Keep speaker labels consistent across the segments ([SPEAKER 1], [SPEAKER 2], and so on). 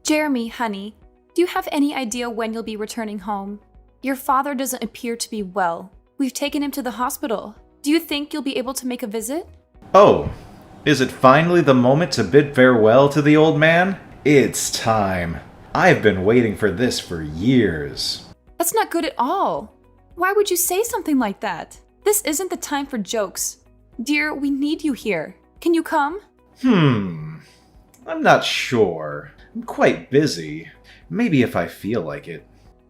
[SPEAKER 1] Jeremy, honey, do you have any idea when you'll be returning home? Your father doesn't appear to be well. We've taken him to the hospital. Do you think you'll be able to make a visit?
[SPEAKER 2] Oh, is it finally the moment to bid farewell to the old man? It's time. I've been waiting for this for years.
[SPEAKER 1] That's not good at all. Why would you say something like that? This isn't the time for jokes. Dear, we need you here. Can you come?
[SPEAKER 2] I'm not sure. I'm quite busy. Maybe if I feel like it.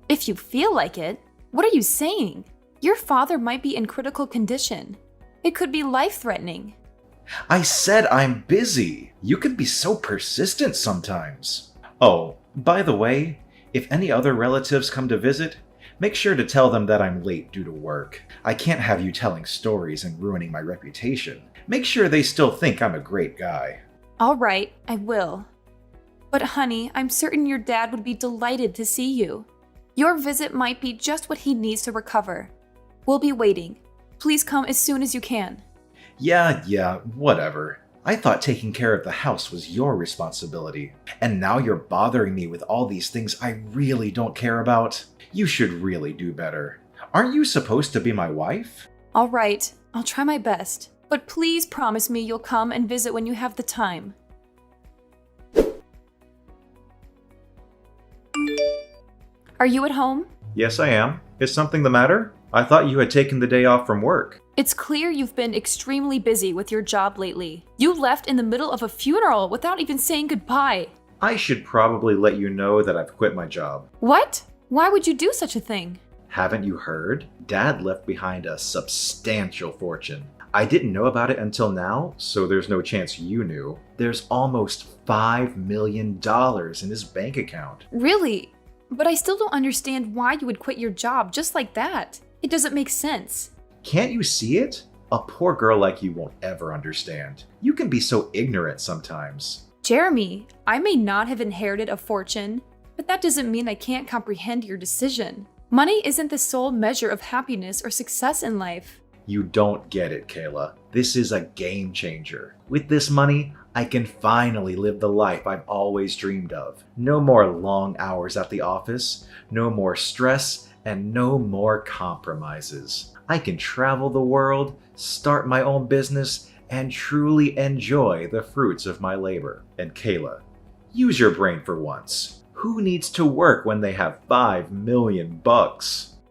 [SPEAKER 1] If you feel like it? What are you saying? Your father might be in critical condition. It could be life-threatening.
[SPEAKER 2] I said I'm busy. You can be so persistent sometimes. Oh, by the way, if any other relatives come to visit, make sure to tell them that I'm late due to work. I can't have you telling stories and ruining my reputation. Make sure they still think I'm a great guy.
[SPEAKER 1] All right, I will. But honey, I'm certain your dad would be delighted to see you. Your visit might be just what he needs to recover. We'll be waiting. Please come as soon as you can.
[SPEAKER 2] Yeah, whatever. I thought taking care of the house was your responsibility. And now you're bothering me with all these things I really don't care about. You should really do better. Aren't you supposed to be my wife?
[SPEAKER 1] All right, I'll try my best. But please promise me you'll come and visit when you have the time. Are you at home?
[SPEAKER 2] Yes, I am. Is something the matter? I thought you had taken the day off from work.
[SPEAKER 1] It's clear you've been extremely busy with your job lately. You left in the middle of a funeral without even saying goodbye.
[SPEAKER 2] I should probably let you know that I've quit my job.
[SPEAKER 1] What? Why would you do such a thing?
[SPEAKER 2] Haven't you heard? Dad left behind a substantial fortune. I didn't know about it until now, so there's no chance you knew. There's almost $5 million in his bank account.
[SPEAKER 1] Really? But I still don't understand why you would quit your job just like that. It doesn't make sense.
[SPEAKER 2] Can't you see it? A poor girl like you won't ever understand. You can be so ignorant sometimes.
[SPEAKER 1] Jeremy, I may not have inherited a fortune, but that doesn't mean I can't comprehend your decision. Money isn't the sole measure of happiness or success in life.
[SPEAKER 2] You don't get it, Kayla. This is a game changer. With this money, I can finally live the life I've always dreamed of. No more long hours at the office, no more stress, and no more compromises. I can travel the world, start my own business, and truly enjoy the fruits of my labor. And Kayla, use your brain for once. Who needs to work when they have $5 million?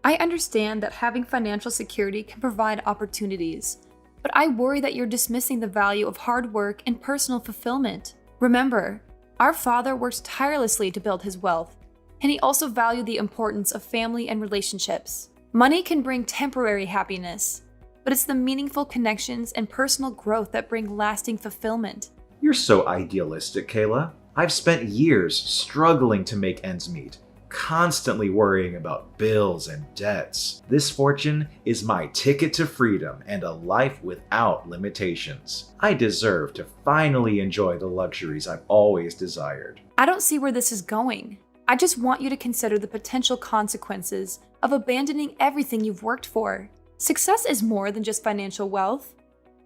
[SPEAKER 1] I understand that having financial security can provide opportunities, but I worry that you're dismissing the value of hard work and personal fulfillment. Remember, our father worked tirelessly to build his wealth, and he also valued the importance of family and relationships. Money can bring temporary happiness, but it's the meaningful connections and personal growth that bring lasting fulfillment.
[SPEAKER 2] You're so idealistic, Kayla. I've spent years struggling to make ends meet, constantly worrying about bills and debts. This fortune is my ticket to freedom and a life without limitations. I deserve to finally enjoy the luxuries I've always desired.
[SPEAKER 1] I don't see where this is going. I just want you to consider the potential consequences of abandoning everything you've worked for. Success is more than just financial wealth.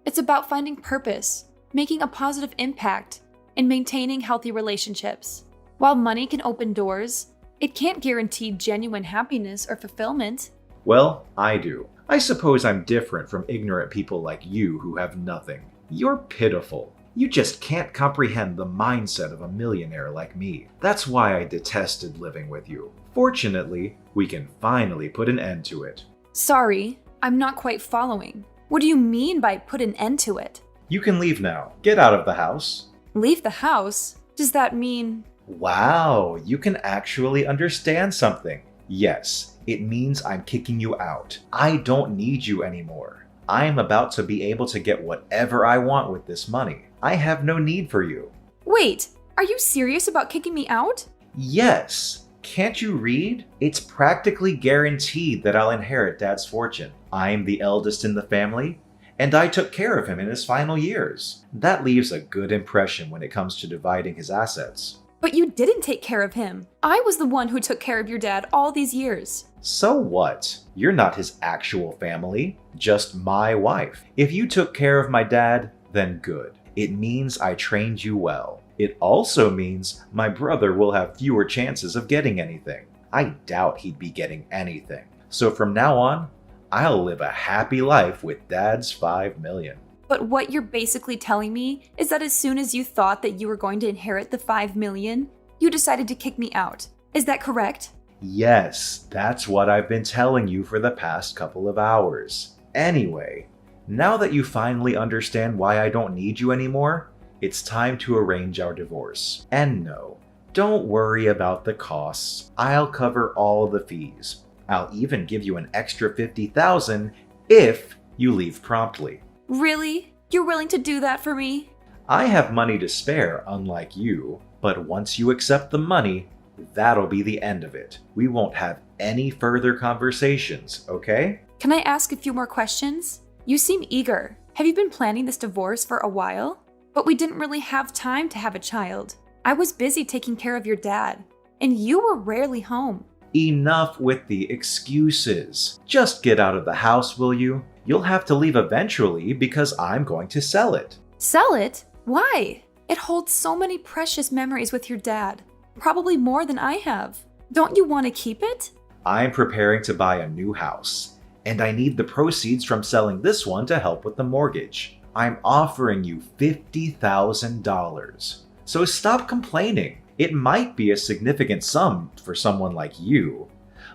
[SPEAKER 1] It's about finding purpose, making a positive impact, and maintaining healthy relationships. While money can open doors, it can't guarantee genuine happiness or fulfillment.
[SPEAKER 2] Well, I do. I suppose I'm different from ignorant people like you who have nothing. You're pitiful. You just can't comprehend the mindset of a millionaire like me. That's why I detested living with you. Fortunately, we can finally put an end to it.
[SPEAKER 1] Sorry, I'm not quite following. What do you mean by put an end to it?
[SPEAKER 2] You can leave now. Get out of the house.
[SPEAKER 1] Leave the house? Does that mean...
[SPEAKER 2] Wow, you can actually understand something. Yes, it means I'm kicking you out. I don't need you anymore. I'm about to be able to get whatever I want with this money. I have no need for you.
[SPEAKER 1] Wait, are you serious about kicking me out?
[SPEAKER 2] Yes. Can't you read? It's practically guaranteed that I'll inherit Dad's fortune. I'm the eldest in the family, and I took care of him in his final years. That leaves a good impression when it comes to dividing his assets.
[SPEAKER 1] But you didn't take care of him. I was the one who took care of your dad all these years.
[SPEAKER 2] So what? You're not his actual family, just my wife. If you took care of my dad, then good. It means I trained you well. It also means my brother will have fewer chances of getting anything. I doubt he'd be getting anything. So from now on, I'll live a happy life with Dad's 5 million.
[SPEAKER 1] But what you're basically telling me is that as soon as you thought that you were going to inherit the 5 million, you decided to kick me out. Is that correct?
[SPEAKER 2] Yes, that's what I've been telling you for the past couple of hours. Anyway, now that you finally understand why I don't need you anymore, it's time to arrange our divorce. And no, don't worry about the costs. I'll cover all the fees. I'll even give you an extra $50,000 if you leave promptly.
[SPEAKER 1] Really? You're willing to do that for me?
[SPEAKER 2] I have money to spare, unlike you, but once you accept the money, that'll be the end of it. We won't have any further conversations, okay?
[SPEAKER 1] Can I ask a few more questions? You seem eager. Have you been planning this divorce for a while? But we didn't really have time to have a child. I was busy taking care of your dad, and you were rarely home.
[SPEAKER 2] Enough with the excuses. Just get out of the house, will you? You'll have to leave eventually because I'm going to sell it.
[SPEAKER 1] Sell it? Why? It holds so many precious memories with your dad. Probably more than I have. Don't you want to keep it?
[SPEAKER 2] I'm preparing to buy a new house, and I need the proceeds from selling this one to help with the mortgage. I'm offering you $50,000. So stop complaining. It might be a significant sum for someone like you,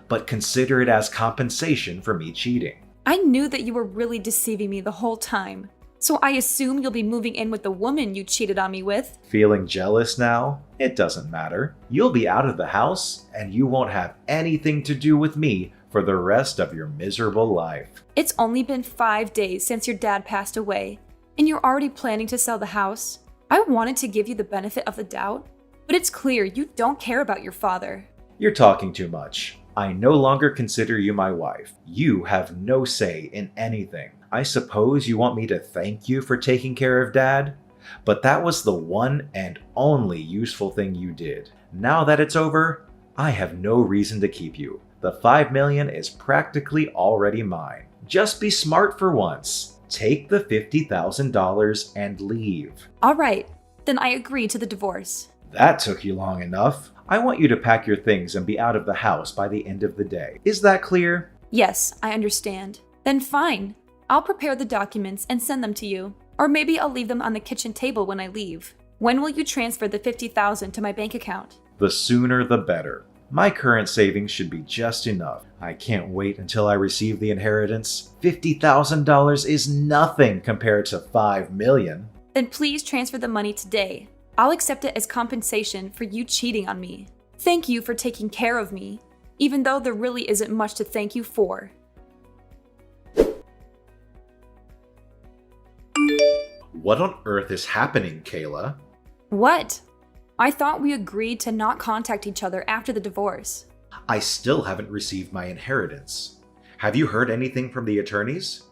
[SPEAKER 2] but consider it as compensation for me cheating.
[SPEAKER 1] I knew that you were really deceiving me the whole time. So I assume you'll be moving in with the woman you cheated on me with.
[SPEAKER 2] Feeling jealous now? It doesn't matter. You'll be out of the house, and you won't have anything to do with me for the rest of your miserable life.
[SPEAKER 1] It's only been 5 days since your dad passed away, and you're already planning to sell the house. I wanted to give you the benefit of the doubt, but it's clear you don't care about your father.
[SPEAKER 2] You're talking too much. I no longer consider you my wife. You have no say in anything. I suppose you want me to thank you for taking care of Dad? But that was the one and only useful thing you did. Now that it's over, I have no reason to keep you. The 5 million is practically already mine. Just be smart for once. Take the $50,000 and leave.
[SPEAKER 1] All right, then I agree to the divorce.
[SPEAKER 2] That took you long enough. I want you to pack your things and be out of the house by the end of the day. Is that clear?
[SPEAKER 1] Yes, I understand. Then fine. I'll prepare the documents and send them to you. Or maybe I'll leave them on the kitchen table when I leave. When will you transfer the $50,000 to my bank account?
[SPEAKER 2] The sooner the better. My current savings should be just enough. I can't wait until I receive the inheritance. $50,000 is nothing compared to 5 million.
[SPEAKER 1] Then please transfer the money today. I'll accept it as compensation for you cheating on me. Thank you for taking care of me, even though there really isn't much to thank you for.
[SPEAKER 2] What on earth is happening, Kayla?
[SPEAKER 1] What? I thought we agreed to not contact each other after the divorce.
[SPEAKER 2] I still haven't received my inheritance. Have you heard anything from the attorneys?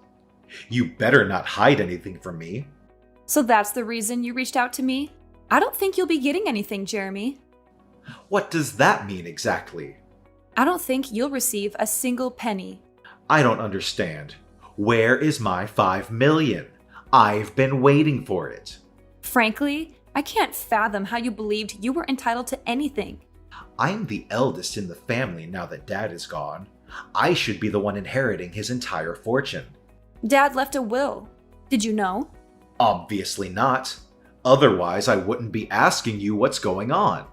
[SPEAKER 2] You better not hide anything from me.
[SPEAKER 1] So that's the reason you reached out to me? I don't think you'll be getting anything, Jeremy.
[SPEAKER 2] What does that mean exactly?
[SPEAKER 1] I don't think you'll receive a single penny.
[SPEAKER 2] I don't understand. Where is my 5 million? I've been waiting for it.
[SPEAKER 1] Frankly, I can't fathom how you believed you were entitled to anything.
[SPEAKER 2] I'm the eldest in the family now that Dad is gone. I should be the one inheriting his entire fortune.
[SPEAKER 1] Dad left a will. Did you know?
[SPEAKER 2] Obviously not. Otherwise, I wouldn't be asking you what's going on.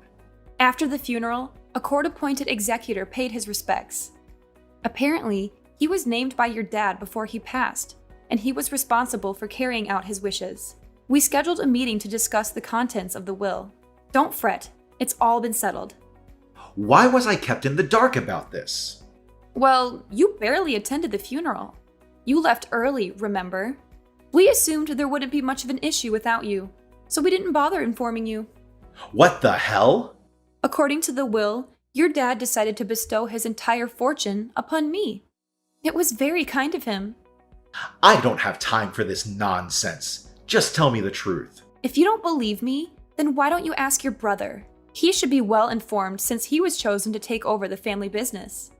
[SPEAKER 1] After the funeral, a court-appointed executor paid his respects. Apparently, he was named by your dad before he passed, and he was responsible for carrying out his wishes. We scheduled a meeting to discuss the contents of the will. Don't fret, it's all been settled.
[SPEAKER 2] Why was I kept in the dark about this?
[SPEAKER 1] Well, you barely attended the funeral. You left early, remember? We assumed there wouldn't be much of an issue without you, so we didn't bother informing you.
[SPEAKER 2] What the hell?
[SPEAKER 1] According to the will, your dad decided to bestow his entire fortune upon me. It was very kind of him.
[SPEAKER 2] I don't have time for this nonsense. Just tell me the truth.
[SPEAKER 1] If you don't believe me, then why don't you ask your brother? He should be well informed since he was chosen to take over the family business.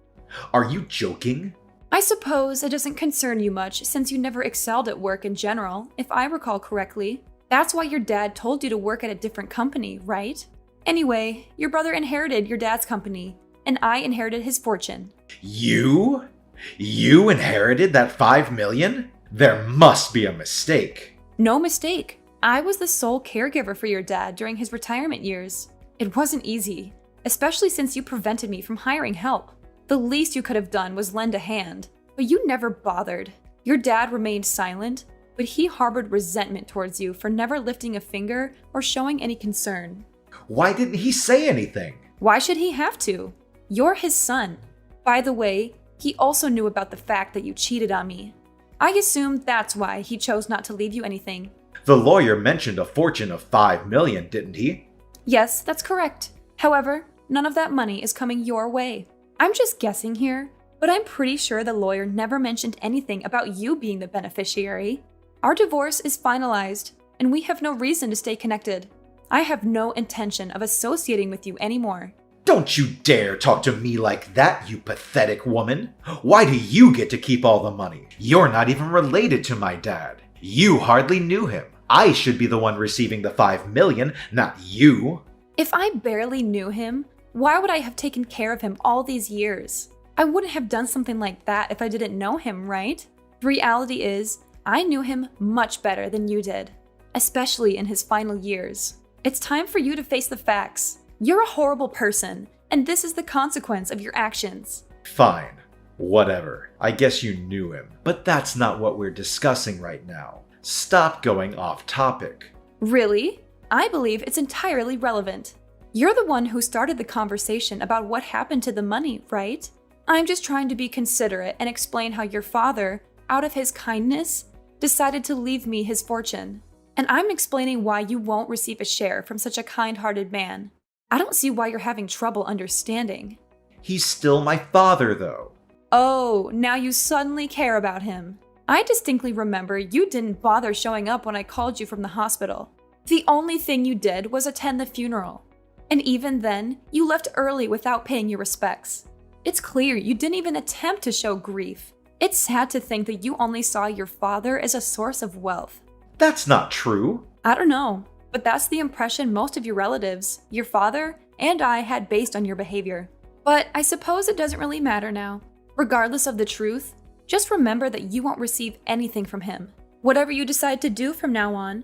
[SPEAKER 2] Are you joking?
[SPEAKER 1] I suppose it doesn't concern you much since you never excelled at work in general, if I recall correctly. That's why your dad told you to work at a different company, right? Anyway, your brother inherited your dad's company, and I inherited his fortune.
[SPEAKER 2] You? You inherited that 5 million? There must be a mistake.
[SPEAKER 1] No mistake. I was the sole caregiver for your dad during his retirement years. It wasn't easy, especially since you prevented me from hiring help. The least you could have done was lend a hand, but you never bothered. Your dad remained silent, but he harbored resentment towards you for never lifting a finger or showing any concern.
[SPEAKER 2] Why didn't he say anything?
[SPEAKER 1] Why should he have to? You're his son. By the way, he also knew about the fact that you cheated on me. I assume that's why he chose not to leave you anything.
[SPEAKER 2] The lawyer mentioned a fortune of 5 million, didn't he?
[SPEAKER 1] Yes, that's correct. However, none of that money is coming your way. I'm just guessing here, but I'm pretty sure the lawyer never mentioned anything about you being the beneficiary. Our divorce is finalized, and we have no reason to stay connected. I have no intention of associating with you anymore.
[SPEAKER 2] Don't you dare talk to me like that, you pathetic woman. Why do you get to keep all the money? You're not even related to my dad. You hardly knew him. I should be the one receiving the 5 million, not you.
[SPEAKER 1] If I barely knew him, why would I have taken care of him all these years? I wouldn't have done something like that if I didn't know him, right? The reality is, I knew him much better than you did, especially in his final years. It's time for you to face the facts. You're a horrible person, and this is the consequence of your actions.
[SPEAKER 2] Fine. Whatever. I guess you knew him. But that's not what we're discussing right now. Stop going off topic.
[SPEAKER 1] Really? I believe it's entirely relevant. You're the one who started the conversation about what happened to the money, right? I'm just trying to be considerate and explain how your father, out of his kindness, decided to leave me his fortune. And I'm explaining why you won't receive a share from such a kind-hearted man. I don't see why you're having trouble understanding.
[SPEAKER 2] He's still my father, though.
[SPEAKER 1] Oh, now you suddenly care about him. I distinctly remember you didn't bother showing up when I called you from the hospital. The only thing you did was attend the funeral. And even then, you left early without paying your respects. It's clear you didn't even attempt to show grief. It's sad to think that you only saw your father as a source of wealth.
[SPEAKER 2] That's not true.
[SPEAKER 1] I don't know, but that's the impression most of your relatives, your father, and I had based on your behavior. But I suppose it doesn't really matter now. Regardless of the truth, just remember that you won't receive anything from him. Whatever you decide to do from now on,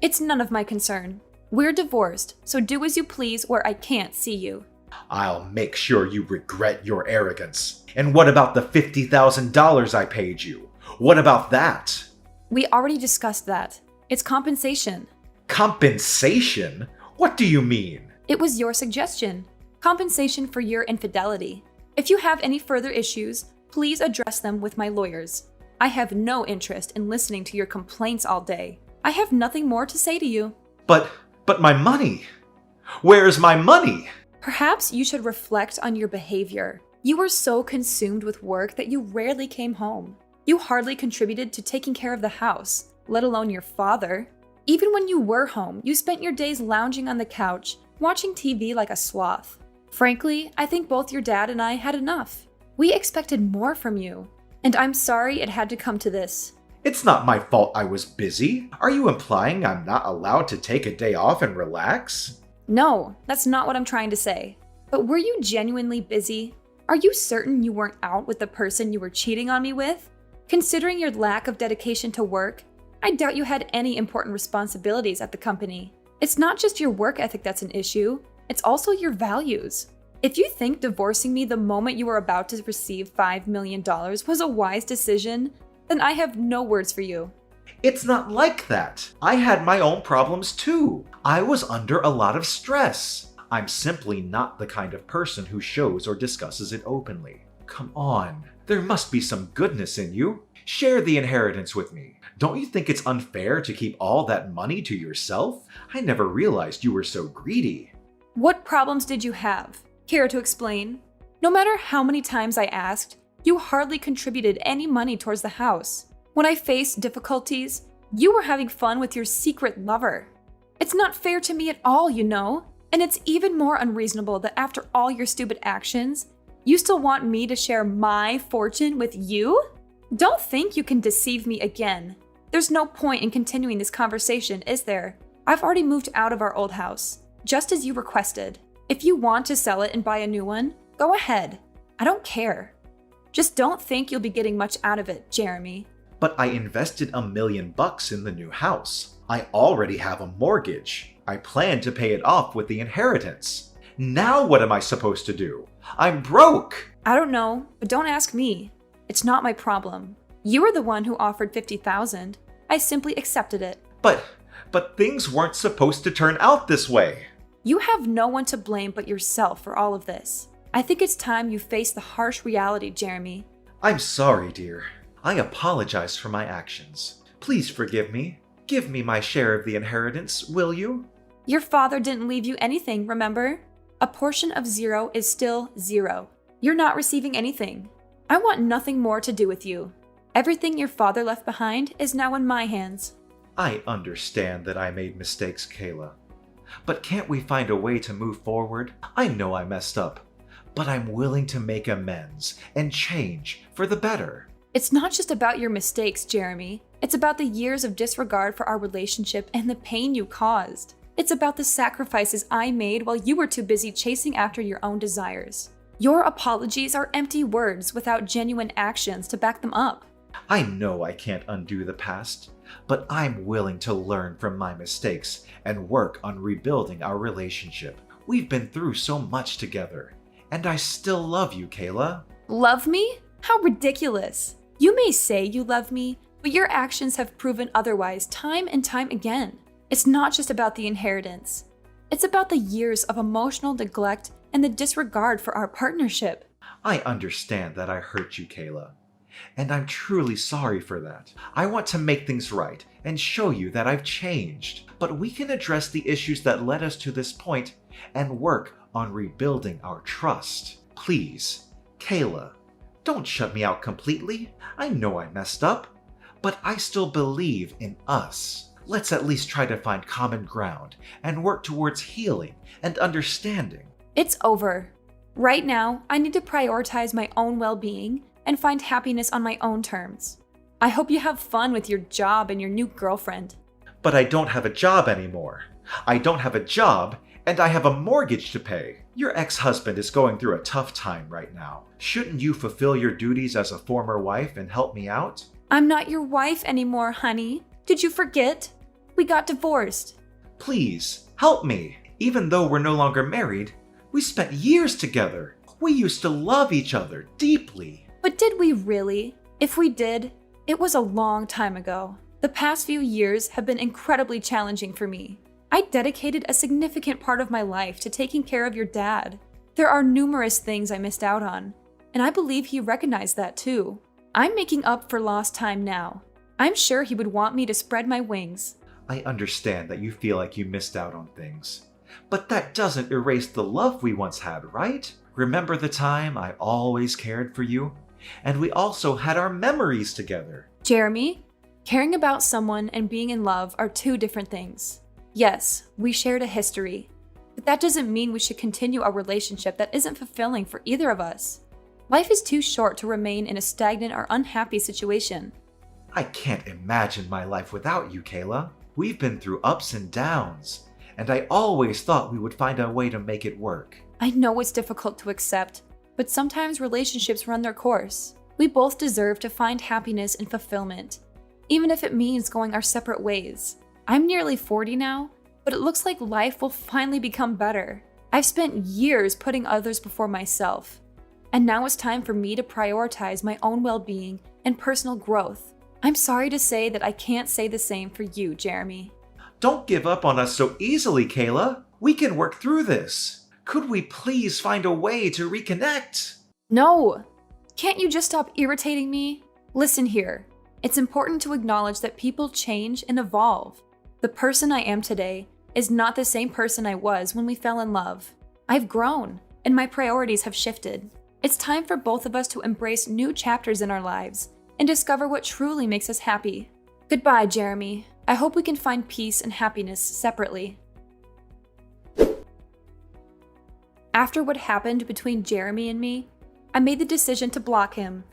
[SPEAKER 1] it's none of my concern. We're divorced, so do as you please where I can't see you.
[SPEAKER 2] I'll make sure you regret your arrogance. And what about the $50,000 I paid you? What about that?
[SPEAKER 1] We already discussed that. It's compensation.
[SPEAKER 2] Compensation? What do you mean?
[SPEAKER 1] It was your suggestion. Compensation for your infidelity. If you have any further issues, please address them with my lawyers. I have no interest in listening to your complaints all day. I have nothing more to say to you.
[SPEAKER 2] But my money? Where's my money?
[SPEAKER 1] Perhaps you should reflect on your behavior. You were so consumed with work that you rarely came home. You hardly contributed to taking care of the house, let alone your father. Even when you were home, you spent your days lounging on the couch, watching TV like a sloth. Frankly, I think both your dad and I had enough. We expected more from you, and I'm sorry it had to come to this.
[SPEAKER 2] It's not my fault I was busy. Are you implying I'm not allowed to take a day off and relax?
[SPEAKER 1] No, that's not what I'm trying to say. But were you genuinely busy? Are you certain you weren't out with the person you were cheating on me with? Considering your lack of dedication to work, I doubt you had any important responsibilities at the company. It's not just your work ethic that's an issue, it's also your values. If you think divorcing me the moment you were about to receive $5 million was a wise decision, then I have no words for you.
[SPEAKER 2] It's not like that. I had my own problems too. I was under a lot of stress. I'm simply not the kind of person who shows or discusses it openly. Come on, there must be some goodness in you. Share the inheritance with me. Don't you think it's unfair to keep all that money to yourself? I never realized you were so greedy.
[SPEAKER 1] What problems did you have? Care to explain? No matter how many times I asked, you hardly contributed any money towards the house. When I faced difficulties, you were having fun with your secret lover. It's not fair to me at all, you know. And it's even more unreasonable that after all your stupid actions, you still want me to share my fortune with you? Don't think you can deceive me again. There's no point in continuing this conversation, is there? I've already moved out of our old house, just as you requested. If you want to sell it and buy a new one, go ahead. I don't care. Just don't think you'll be getting much out of it, Jeremy.
[SPEAKER 2] But I invested $1 million in the new house. I already have a mortgage. I plan to pay it off with the inheritance. Now what am I supposed to do? I'm broke!
[SPEAKER 1] I don't know, but don't ask me. It's not my problem. You were the one who offered $50,000. I simply accepted it.
[SPEAKER 2] But things weren't supposed to turn out this way.
[SPEAKER 1] You have no one to blame but yourself for all of this. I think it's time you face the harsh reality, Jeremy.
[SPEAKER 2] I'm sorry, dear. I apologize for my actions. Please forgive me. Give me my share of the inheritance, will you?
[SPEAKER 1] Your father didn't leave you anything, remember? A portion of 0 is still 0. You're not receiving anything. I want nothing more to do with you. Everything your father left behind is now in my hands.
[SPEAKER 2] I understand that I made mistakes, Kayla. But can't we find a way to move forward? I know I messed up, but I'm willing to make amends and change for the better.
[SPEAKER 1] It's not just about your mistakes, Jeremy. It's about the years of disregard for our relationship and the pain you caused. It's about the sacrifices I made while you were too busy chasing after your own desires. Your apologies are empty words without genuine actions to back them up.
[SPEAKER 2] I know I can't undo the past, but I'm willing to learn from my mistakes and work on rebuilding our relationship. We've been through so much together, and I still love you, Kayla.
[SPEAKER 1] Love me? How ridiculous. You may say you love me, but your actions have proven otherwise time and time again. It's not just about the inheritance. It's about the years of emotional neglect and the disregard for our partnership.
[SPEAKER 2] I understand that I hurt you, Kayla, and I'm truly sorry for that. I want to make things right and show you that I've changed, but we can address the issues that led us to this point and work on rebuilding our trust. Please, Kayla, don't shut me out completely. I know I messed up, but I still believe in us. Let's at least try to find common ground and work towards healing and understanding.
[SPEAKER 1] It's over. Right now, I need to prioritize my own well-being and find happiness on my own terms. I hope you have fun with your job and your new girlfriend.
[SPEAKER 2] But I don't have a job anymore. I don't have a job, and I have a mortgage to pay. Your ex-husband is going through a tough time right now. Shouldn't you fulfill your duties as a former wife and help me out?
[SPEAKER 1] I'm not your wife anymore, honey. Did you forget? We got divorced.
[SPEAKER 2] Please, help me. Even though we're no longer married, we spent years together. We used to love each other deeply.
[SPEAKER 1] But did we really? If we did, it was a long time ago. The past few years have been incredibly challenging for me. I dedicated a significant part of my life to taking care of your dad. There are numerous things I missed out on, and I believe he recognized that too. I'm making up for lost time now. I'm sure he would want me to spread my wings.
[SPEAKER 2] I understand that you feel like you missed out on things, but that doesn't erase the love we once had, right? Remember the time I always cared for you? And we also had our memories together.
[SPEAKER 1] Jeremy, caring about someone and being in love are two different things. Yes, we shared a history, but that doesn't mean we should continue a relationship that isn't fulfilling for either of us. Life is too short to remain in a stagnant or unhappy situation.
[SPEAKER 2] I can't imagine my life without you, Kayla. We've been through ups and downs, and I always thought we would find a way to make it work.
[SPEAKER 1] I know it's difficult to accept, but sometimes relationships run their course. We both deserve to find happiness and fulfillment, even if it means going our separate ways. I'm nearly 40 now, but it looks like life will finally become better. I've spent years putting others before myself, and now it's time for me to prioritize my own well-being and personal growth. I'm sorry to say that I can't say the same for you, Jeremy.
[SPEAKER 2] Don't give up on us so easily, Kayla. We can work through this. Could we please find a way to reconnect?
[SPEAKER 1] No! Can't you just stop irritating me? Listen here. It's important to acknowledge that people change and evolve. The person I am today is not the same person I was when we fell in love. I've grown, and my priorities have shifted. It's time for both of us to embrace new chapters in our lives and discover what truly makes us happy. Goodbye, Jeremy. I hope we can find peace and happiness separately. After what happened between Jeremy and me, I made the decision to block him,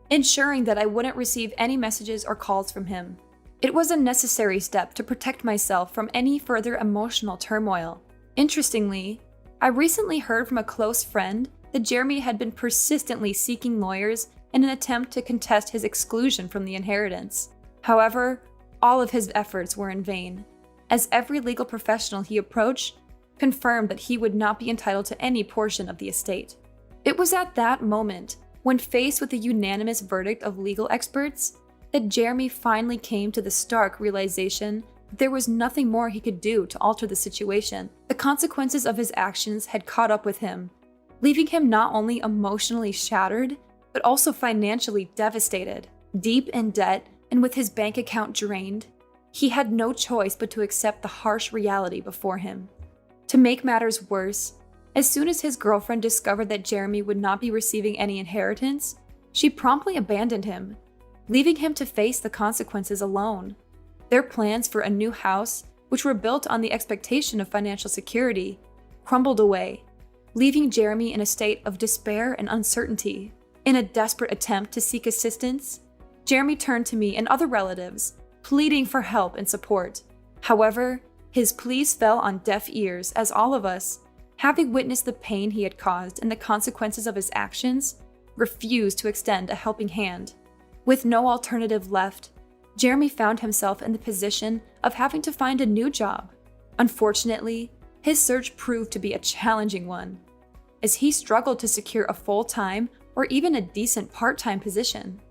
[SPEAKER 1] ensuring that I wouldn't receive any messages or calls from him. It was a necessary step to protect myself from any further emotional turmoil. Interestingly, I recently heard from a close friend that Jeremy had been persistently seeking lawyers in an attempt to contest his exclusion from the inheritance. However, all of his efforts were in vain, as every legal professional he approached confirmed that he would not be entitled to any portion of the estate. It was at that moment, when faced with the unanimous verdict of legal experts, that Jeremy finally came to the stark realization that there was nothing more he could do to alter the situation. The consequences of his actions had caught up with him, leaving him not only emotionally shattered, but also financially devastated. Deep in debt and with his bank account drained, he had no choice but to accept the harsh reality before him. To make matters worse, as soon as his girlfriend discovered that Jeremy would not be receiving any inheritance, she promptly abandoned him, leaving him to face the consequences alone. Their plans for a new house, which were built on the expectation of financial security, crumbled away, leaving Jeremy in a state of despair and uncertainty. In a desperate attempt to seek assistance, Jeremy turned to me and other relatives, pleading for help and support. However, his pleas fell on deaf ears as all of us, having witnessed the pain he had caused and the consequences of his actions, refused to extend a helping hand. With no alternative left, Jeremy found himself in the position of having to find a new job. Unfortunately, his search proved to be a challenging one, as he struggled to secure a full-time or even a decent part-time position.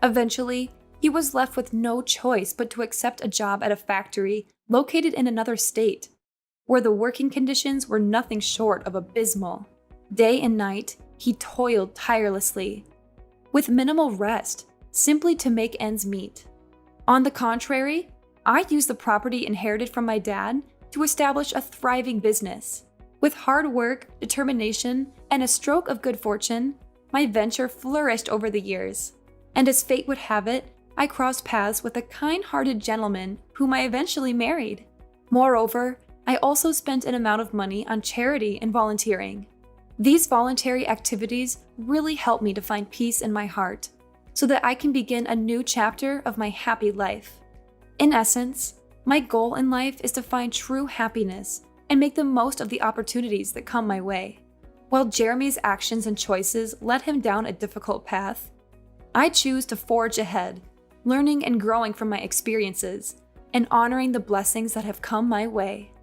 [SPEAKER 1] Eventually, he was left with no choice but to accept a job at a factory located in another state, where the working conditions were nothing short of abysmal. Day and night, he toiled tirelessly, with minimal rest, simply to make ends meet. On the contrary, I used the property inherited from my dad to establish a thriving business. With hard work, determination, and a stroke of good fortune, my venture flourished over the years. And as fate would have it, I crossed paths with a kind-hearted gentleman whom I eventually married. Moreover, I also spent an amount of money on charity and volunteering. These voluntary activities really helped me to find peace in my heart, so that I can begin a new chapter of my happy life. In essence, my goal in life is to find true happiness and make the most of the opportunities that come my way. While Jeremy's actions and choices led him down a difficult path, I choose to forge ahead, learning and growing from my experiences and honoring the blessings that have come my way.